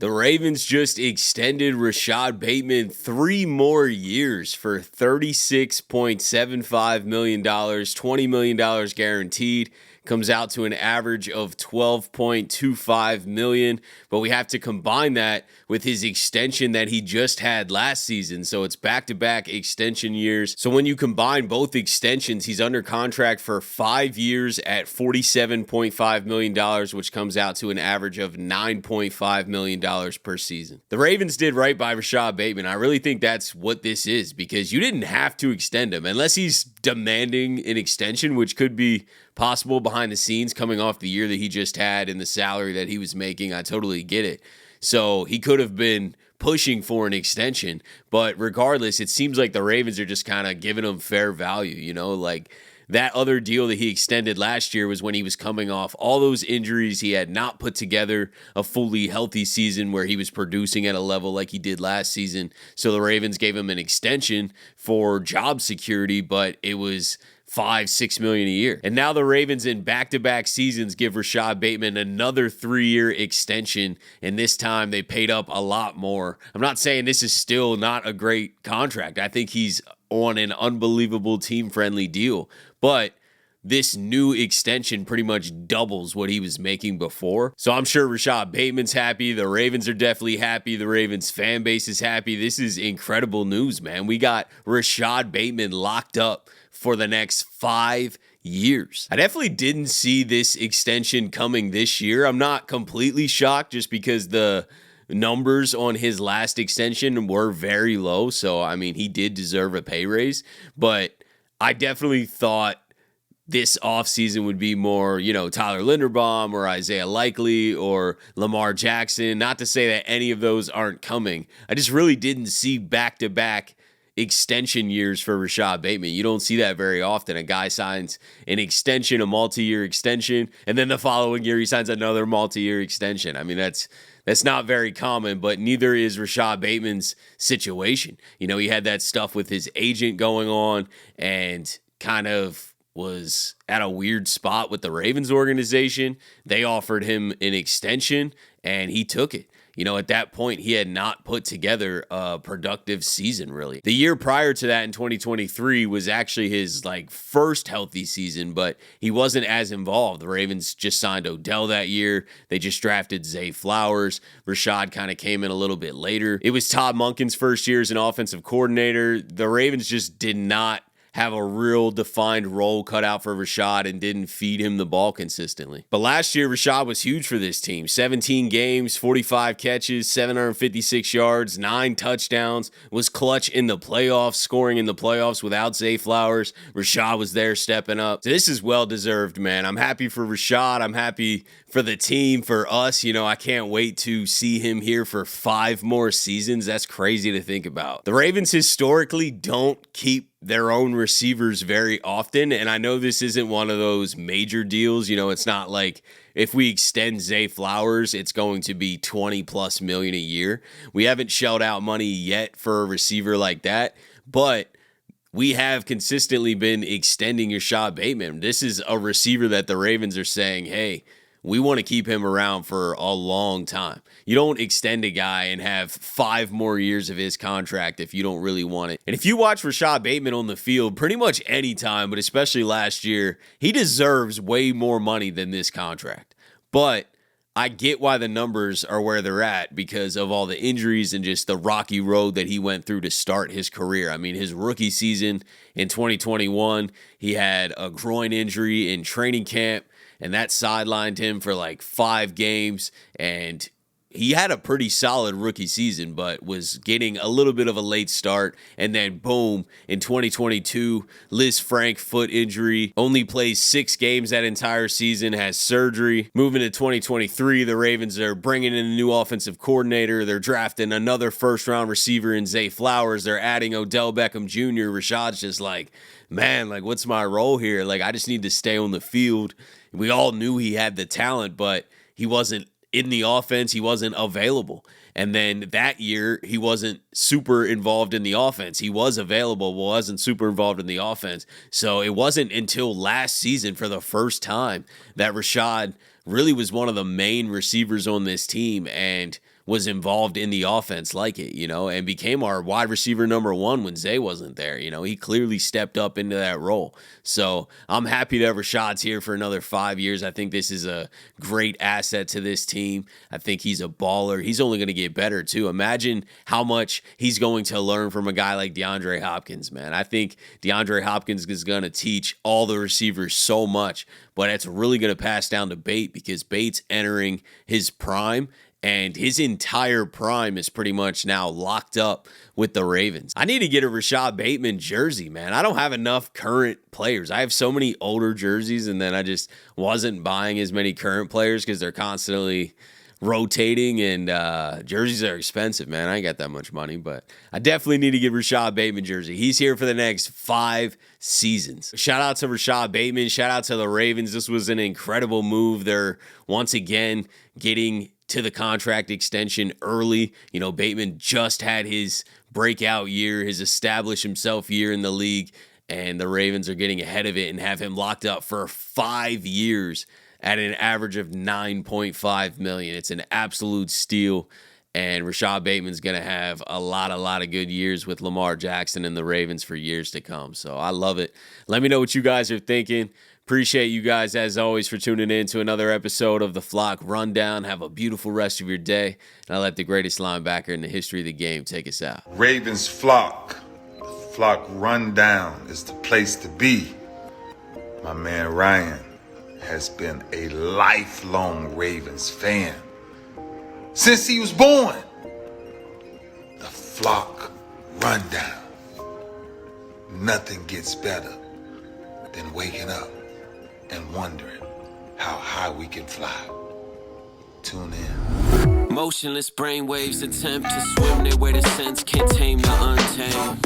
The Ravens just extended Rashod Bateman 3 more years for $36.75 million, $20 million guaranteed. Comes out to an average of $12.25 million, but we have to combine that with his extension that he just had last season. So it's back-to-back extension years. So when you combine both extensions, he's under contract for 5 years at $47.5 million, which comes out to an average of $9.5 million per season. The Ravens did right by Rashod Bateman. I really think that's what this is, because you didn't have to extend him unless he's demanding an extension, which could be possible behind the scenes coming off the year that he just had and the salary that he was making. I totally get it. So he could have been pushing for an extension, but regardless, it seems like the Ravens are just kind of giving him fair value, like that other deal that he extended last year was when he was coming off all those injuries. He had not put together a fully healthy season where he was producing at a level like he did last season. So the Ravens gave him an extension for job security, but it was $5-6 million a year. And now the Ravens in back-to-back seasons give Rashod Bateman another 3-year extension, and this time they paid up a lot more. I'm not saying this is still not a great contract. I think he's on an unbelievable team-friendly deal, but this new extension pretty much doubles what he was making before. So I'm sure Rashod Bateman's happy. The Ravens are definitely happy. The Ravens fan base is happy. This is incredible news, man. We got Rashod Bateman locked up for the next 5 years. I definitely didn't see this extension coming this year. I'm not completely shocked just because the numbers on his last extension were very low. So, I mean, he did deserve a pay raise, but I definitely thought this offseason would be more, Tyler Linderbaum or Isaiah Likely or Lamar Jackson. Not to say that any of those aren't coming. I just really didn't see back-to-back extension years for Rashod Bateman. You don't see that very often. A guy signs an extension, a multi-year extension, and then the following year he signs another multi-year extension. I mean, that's not very common, but neither is Rashod Bateman's situation. He had that stuff with his agent going on and kind of was at a weird spot with the Ravens organization. They offered him an extension and he took it. At that point, he had not put together a productive season, really. The year prior to that in 2023 was actually his first healthy season, but he wasn't as involved. The Ravens just signed Odell that year. They just drafted Zay Flowers. Rashod kind of came in a little bit later. It was Todd Monken's first year as an offensive coordinator. The Ravens just did not have a real defined role cut out for Rashod and didn't feed him the ball consistently. But last year, Rashod was huge for this team. 17 games, 45 catches, 756 yards, 9 touchdowns, was clutch in the playoffs, scoring in the playoffs without Zay Flowers. Rashod was there stepping up. So this is well-deserved, man. I'm happy for Rashod. I'm happy for the team, for us. I can't wait to see him here for 5 more seasons. That's crazy to think about. The Ravens historically don't keep their own receivers very often, and I know this isn't one of those major deals. It's not like if we extend Zay Flowers, it's going to be $20+ million a year. We haven't shelled out money yet for a receiver like that, but we have consistently been extending Rashod Bateman. This is a receiver that the Ravens are saying, hey, we want to keep him around for a long time. You don't extend a guy and have 5 more years of his contract if you don't really want it. And if you watch Rashod Bateman on the field pretty much any time, but especially last year, he deserves way more money than this contract. But I get why the numbers are where they're at because of all the injuries and just the rocky road that he went through to start his career. I mean, his rookie season in 2021, he had a groin injury in training camp, and that sidelined him for 5 games, and he had a pretty solid rookie season, but was getting a little bit of a late start. And then boom, in 2022, Liz Frank foot injury, only plays 6 games that entire season, has surgery. Moving to 2023, the Ravens are bringing in a new offensive coordinator. They're drafting another first-round receiver in Zay Flowers. They're adding Odell Beckham Jr. Rashad's just man, what's my role here? I just need to stay on the field. We all knew he had the talent, but he wasn't in the offense. He wasn't available. And then that year, he wasn't super involved in the offense. He was available, but wasn't super involved in the offense. So it wasn't until last season, for the first time, that Rashod really was one of the main receivers on this team. And was involved in the offense like it, and became our wide receiver number one when Zay wasn't there. He clearly stepped up into that role. So I'm happy that Rashod's here for another 5 years. I think this is a great asset to this team. I think he's a baller. He's only going to get better too. Imagine how much he's going to learn from a guy like DeAndre Hopkins, man. I think DeAndre Hopkins is going to teach all the receivers so much, but it's really going to pass down to Bate because Bate's entering his prime. And his entire prime is pretty much now locked up with the Ravens. I need to get a Rashod Bateman jersey, man. I don't have enough current players. I have so many older jerseys, and then I just wasn't buying as many current players because they're constantly rotating, and jerseys are expensive, man. I ain't got that much money, but I definitely need to get Rashod Bateman jersey. He's here for the next 5 seasons. Shout out to Rashod Bateman. Shout out to the Ravens. This was an incredible move. They're once again getting to the contract extension early. Bateman just had his breakout year, his establish himself year in the league, and the Ravens are getting ahead of it and have him locked up for 5 years at an average of $9.5 million. It's an absolute steal, and Rashod Bateman's going to have a lot of good years with Lamar Jackson and the Ravens for years to come. So I love it. Let me know what you guys are thinking. Appreciate you guys, as always, for tuning in to another episode of the Flock Rundown. Have a beautiful rest of your day, and I'll let the greatest linebacker in the history of the game take us out. Ravens Flock. The Flock Rundown is the place to be. My man Ryan has been a lifelong Ravens fan since he was born. The Flock Rundown. Nothing gets better than waking up and wondering how high we can fly. Tune in. Motionless brainwaves attempt to swim their way to sense, can't tame the untamed.